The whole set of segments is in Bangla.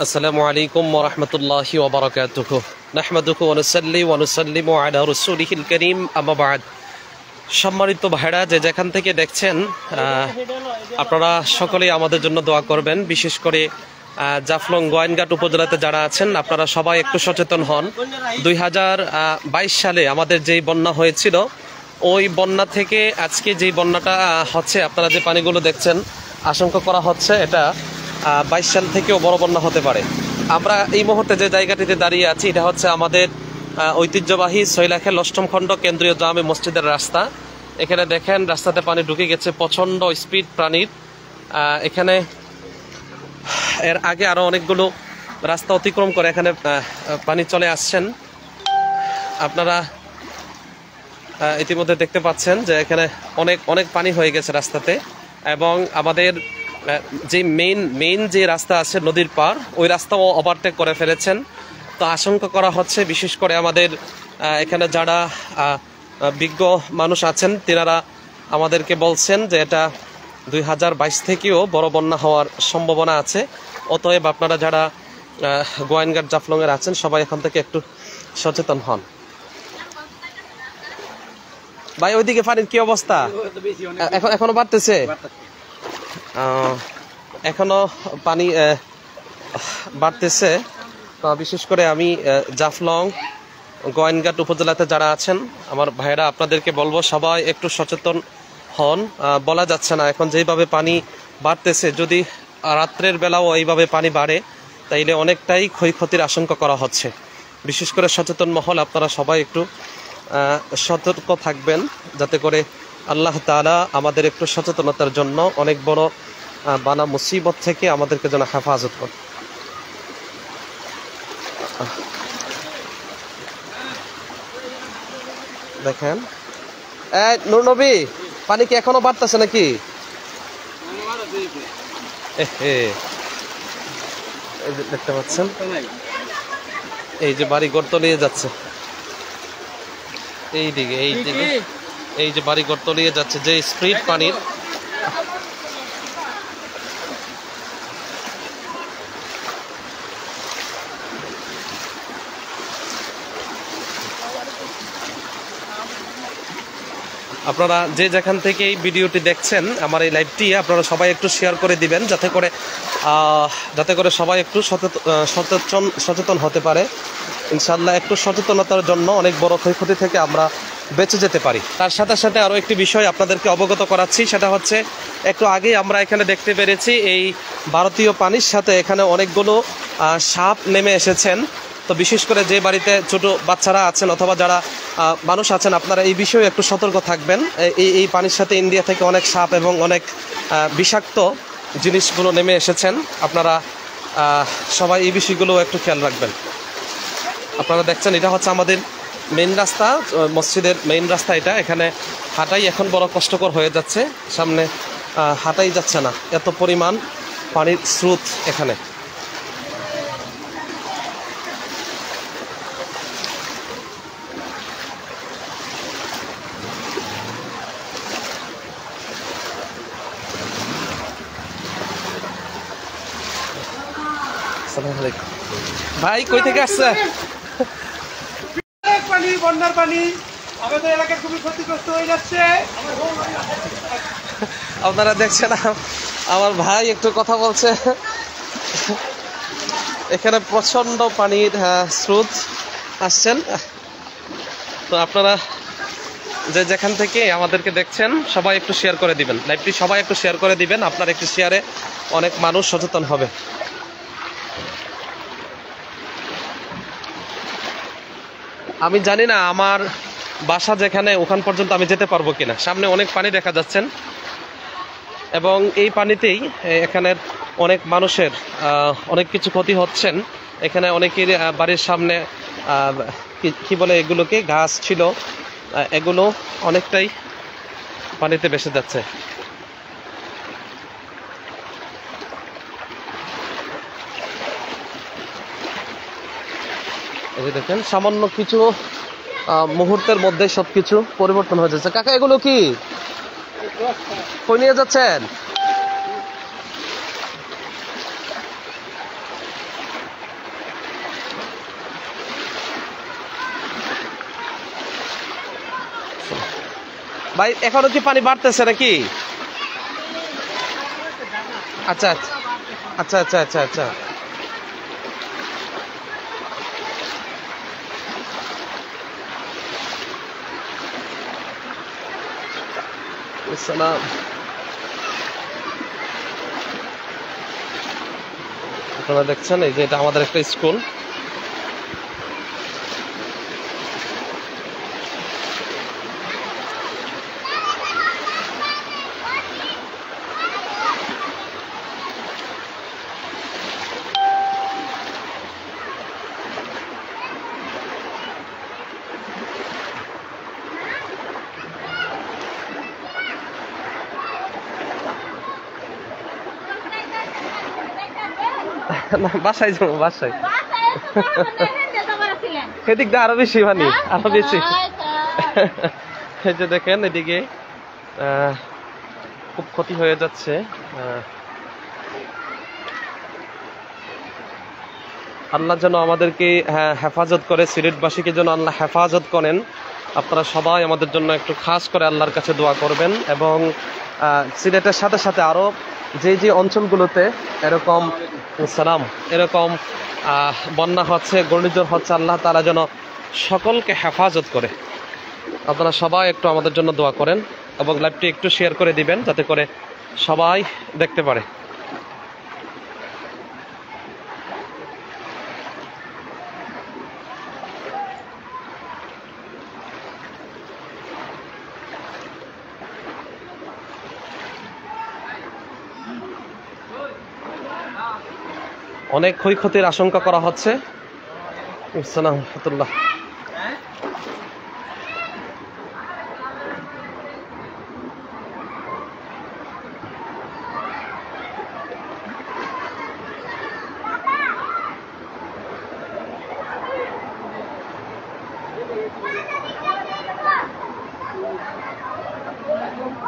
আসসালামু আলাইকুম ওয়া রাহমাতুল্লাহি ওয়া বারাকাতুহু নাহমাদুহু ওয়া নুসাল্লি ওয়া নুসাল্লিমু আলা রাসূলিহিল কারীম আম্মা বা'দ। সম্মানিত ভাইরা যে যেখান থেকে দেখছেন আপনারা সকলেই আমাদের জন্য দোয়া করবেন। বিশেষ করে জাফলং গোয়াইনঘাট উপজেলাতে যারা আছেন আপনারা সবাই একটু সচেতন হন। 2022 সালে আমাদের যেই বন্যা হয়েছিল ওই বন্যা থেকে আজকে যেই বন্যাটা হচ্ছে আপনারা যে পানিগুলো দেখছেন আশঙ্কা করা হচ্ছে এটা 22 সাল থেকেও বড় বন্যা হতে পারে। আমরা এই মুহূর্তে যে জায়গাটিতে দাঁড়িয়ে আছি এটা হচ্ছে আমাদের ঐতিহ্যবাহী সৈলাখেল অষ্টম খণ্ড কেন্দ্রীয় জামে মসজিদের রাস্তা। এখানে দেখেন রাস্তাতে পানি ঢুকে গেছে, প্রচণ্ড স্পিড পানির। এখানে এর আগে আরও অনেকগুলো রাস্তা অতিক্রম করে এখানে পানি চলে আসছেন। আপনারা ইতিমধ্যে দেখতে পাচ্ছেন যে এখানে অনেক অনেক পানি হয়ে গেছে রাস্তাতে, এবং আমাদের যে মেইন যে রাস্তা আছে নদীর পার ওই রাস্তাও ওভারটেক করে ফেলেছেন। তো আশঙ্কা করা হচ্ছে বিশেষ করে আমাদের এখানে যারা বিজ্ঞ মানুষ আছেন তিনারা আমাদেরকে বলছেন যে এটা 2022 থেকেও বড় বন্যা হওয়ার সম্ভাবনা আছে। অতএব আপনারা যারা গোয়াইনঘাট জাফলংয়ের আছেন সবাই এখান থেকে একটু সচেতন হন। ভাই ওইদিকে পানির কি অবস্থা? এখনো বাড়তেছে? এখনো পানি বাড়তেছে। বিশেষ করে আমি জাফলং গোয়াইনঘাট উপজেলাতে যারা আছেন আমার ভাইরা আপনাদেরকে বলবো সবাই একটু সচেতন হন। বলা যাচ্ছে না এখন যেইভাবে পানি বাড়তেছে, যদি রাত্রের বেলাও এইভাবে পানি বাড়ে তাইলে অনেকটাই ক্ষয়ক্ষতির আশঙ্কা করা হচ্ছে। বিশেষ করে সচেতন মহল আপনারা সবাই একটু সতর্ক থাকবেন, যাতে করে আল্লাহ তাআলা আমাদের একটু সচেতনতার জন্য অনেক বড় বানা মুসিবত থেকে আমাদেরকে যেন হেফাজত করে। দেখেন নূর নবী, পানি কি এখনো বাড়তেছে নাকি? দেখতে পাচ্ছেন এই যে বাড়ি ঘর তলিয়ে যাচ্ছে, এইদিকে এই যে বাড়ি ঘর তলিয়ে যাচ্ছে যে স্পিড পানির। আপনারা যে যেখান থেকে এই ভিডিওটি দেখছেন আমার এই লাইভটি আপনারা সবাই একটু শেয়ার করে দিবেন, যাতে করে সবাই একটু সচেতন হতে পারে। ইনশাআল্লাহ একটু সচেতনতার জন্য অনেক বড় ক্ষয়ক্ষতি থেকে আমরা বেঁচে যেতে পারি। তার সাথে সাথে আরও একটি বিষয় আপনাদেরকে অবগত করাচ্ছি, সেটা হচ্ছে একটু আগেই আমরা এখানে দেখতে পেরেছি এই ভারতীয় পানির সাথে এখানে অনেকগুলো সাপ নেমে এসেছেন। তো বিশেষ করে যে বাড়িতে ছোট বাচ্চারা আছেন অথবা যারা মানুষ আছেন আপনারা এই বিষয়ে একটু সতর্ক থাকবেন। এই পানির সাথে ইন্ডিয়া থেকে অনেক সাপ এবং অনেক বিষাক্ত জিনিসগুলো নেমে এসেছেন। আপনারা সবাই এই বিষয়গুলো একটু খেয়াল রাখবেন। আপনারা দেখছেন এটা হচ্ছে আমাদের মেইন রাস্তা, মসজিদের মেইন রাস্তা এটা। এখানে হাঁটাই এখন বড় কষ্টকর হয়ে যাচ্ছে, সামনে হাঁটাই যাচ্ছে না, এত পরিমাণ পানির স্রোত এখানে। ভাই কই থেকে আসছে? পানি, বন্যার পানি আমাদের এলাকা খুবই ক্ষতিগ্রস্ত হয়ে যাচ্ছে। আপনারা দেখছেন আমার ভাই একটু কথা বলছে। এখানে প্রচন্ড পানির স্রোত আসছেন। তো আপনারা যে যেখান থেকে আমাদেরকে দেখছেন সবাই একটু শেয়ার করে দিবেন, লাইভটি সবাই একটু শেয়ার করে দিবেন। আপনার একটু শেয়ারে অনেক মানুষ সচেতন হবে। আমি জানি না আমার বাসা যেখানে ওখান পর্যন্ত আমি যেতে পারবো কিনা। সামনে অনেক পানি দেখা যাচ্ছেন, এবং এই পানিতেই এখানের অনেক মানুষের অনেক কিছু ক্ষতি হচ্ছেন। এখানে অনেকের বাড়ির সামনে কি বলে এগুলোকে, গাছ ছিল, এগুলো অনেকটাই পানিতে ভেসে যাচ্ছে। এই যে দেখেন সামান্য কিছু মুহূর্তের মধ্যে সবকিছু পরিবর্তন হয়ে যাচ্ছে। কাকা এগুলো কি কই নিয়ে যাচ্ছেন? ভাই এখনো কি পানি বাড়তেছে নাকি? আচ্ছা আচ্ছা আচ্ছা আচ্ছা আচ্ছা আসসালাম। আপনারা দেখছেন এই যে এটা আমাদের একটা স্কুল। না বাসায় যাবো, বাসায়। এদিক দিয়ে আরো বেশি পানি, আরো বেশি। এই যে দেখেন এদিকে খুব ক্ষতি হয়ে যাচ্ছে। আল্লাহ যেন আমাদেরকে হেফাজত করে, সিলেটবাসীকে যেন আল্লাহ হেফাজত করেন। আপনারা সবাই আমাদের জন্য একটু খাস করে আল্লাহর কাছে দোয়া করবেন। এবং সিলেটের সাথে সাথে আরো যে অঞ্চলগুলোতে এরকম এরকম বন্যা হচ্ছে, ঘূর্ণিঝড় হচ্ছে, আল্লাহ তাআলা যেন সকলকে হেফাজত করে। আপনারা সবাই একটু আমাদের জন্য দোয়া করেন এবং লাইভটি একটু শেয়ার করে দিবেন যাতে করে সবাই দেখতে পারে। অনেক ক্ষয়ক্ষতির আশঙ্কা করা হচ্ছে। আসসালামু আলাইকুম রাহমাতুল্লাহ।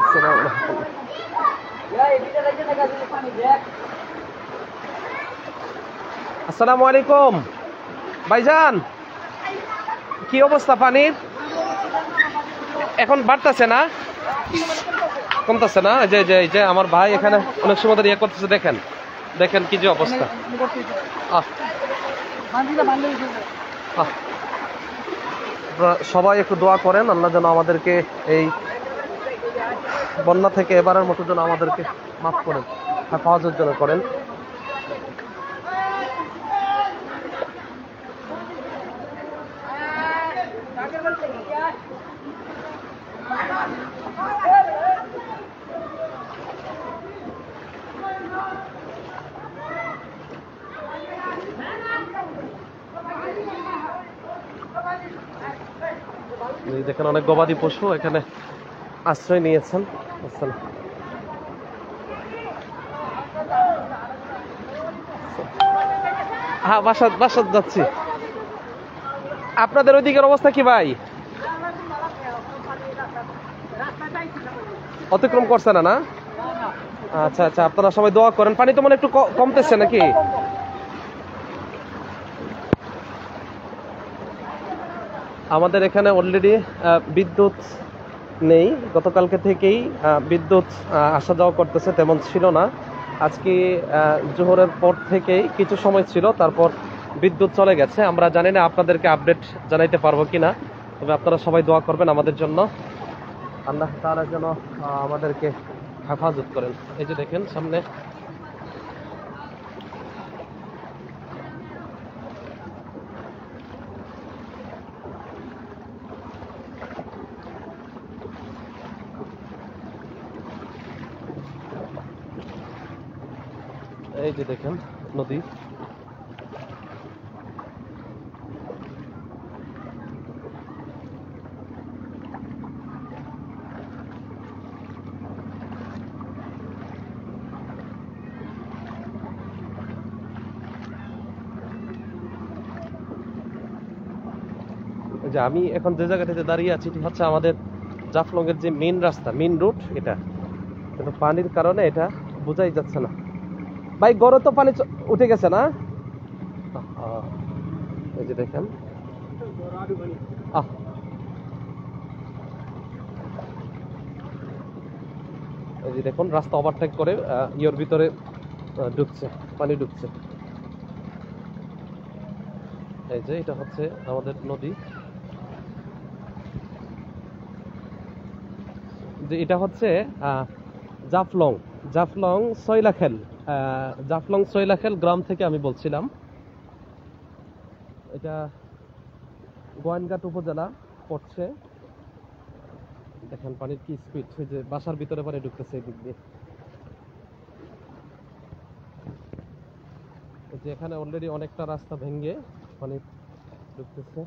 আসসালামু আলাইকুম। আসসালামু আলাইকুম ভাইজান, কি অবস্থা পানির? এখন বাড়তেছে না, কমতেছে না? এই যে আমার ভাই এখানে অনেক সময় ইয়ে করতেছে, দেখেন দেখেন কি যে অবস্থা। সবাই একটু দোয়া করেন আল্লাহ যেন আমাদেরকে এই বন্যা থেকে এবারের মতো যেন আমাদেরকে মাফ করেন, হেফাজত যেন করেন। দেখেন অনেক গবাদি পশু এখানে আশ্রয় নিয়েছেন। হ্যাঁ বাসা যাচ্ছি। আপনাদের ওইদিকের অবস্থা কি ভাই? অতিক্রম করছে না? আচ্ছা আচ্ছা, আপনারা সবাই দোয়া করেন। পানি তো মনে একটু কমতেছে নাকি? আমাদের এখানে অলরেডি বিদ্যুৎ নেই, গতকালকে থেকেই বিদ্যুৎ আসা যাওয়া করতেছে, তেমন ছিল না। আজকে জোহরের পর থেকেই কিছু সময় ছিল, তারপর বিদ্যুৎ চলে গেছে। আমরা জানি না আপনাদেরকে আপডেট জানাইতে পারবো কিনা, তবে আপনারা সবাই দোয়া করবেন আমাদের জন্য, আল্লাহ তাআলা যেন আমাদেরকে হেফাজত করেন। এই যে দেখেন সামনে এই যে দেখেন নদী। যে আমি এখন যে জায়গাটাতে দাঁড়িয়ে আছি এটি হচ্ছে আমাদের জাফলং এর যে মেইন রাস্তা, মেইন রুট এটা, কিন্তু পানির কারণে এটা বোঝাই যাচ্ছে না। ভাই গড়ে তো পানি উঠে গেছে না? এই যে দেখেন এই যে দেখুন রাস্তা ওভারটেক করে ইয়ের ভিতরে ঢুকছে, পানি ঢুকছে। এই যে এটা হচ্ছে আমাদের নদী, যে এটা হচ্ছে জাফলং জাফলং সয়লাখেল, জাফলং সয়লাখেল গ্রাম থেকে আমি বলছিলাম। এটা গোয়াইনঘাট উপজেলা পড়ছে। দেখেন পানির কি স্পিড, যে বাসার ভিতরে পানি ঢুকতেছে এই দিক দিয়ে। যে এখানে অলরেডি অনেকটা রাস্তা ভেঙে পানি ঢুকতেছে।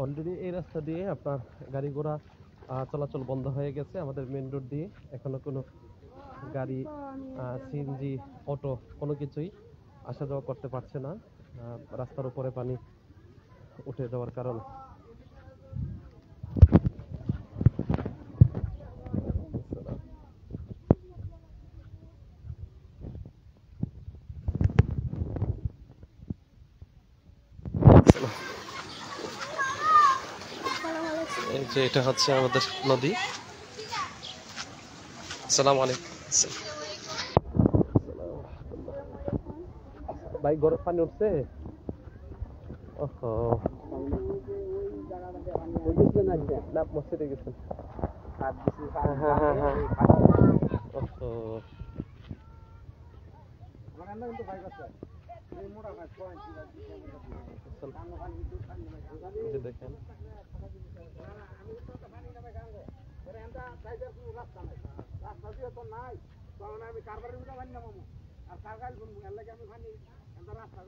অলরেডি এই রাস্তা দিয়ে আপনার গাড়ি ঘোড়া চলাচল বন্ধ হয়ে গেছে। আমাদের মেন রোড দিয়ে এখনো কোনো গাড়ি, সিএনজি, অটো কোনো কিছুই আসা যাওয়া করতে পারছে না, রাস্তার উপরে পানি উঠে যাওয়ার কারণে। এই যে এটা হচ্ছে আমাদের নদী। আসসালামু আলাইকুম। ভাই ঘরে পানি উঠছে? ওহো, না মসজিদে গেছেন? দেখেন আমি কারবারের নামো আর কারগাল আমি রাস্তা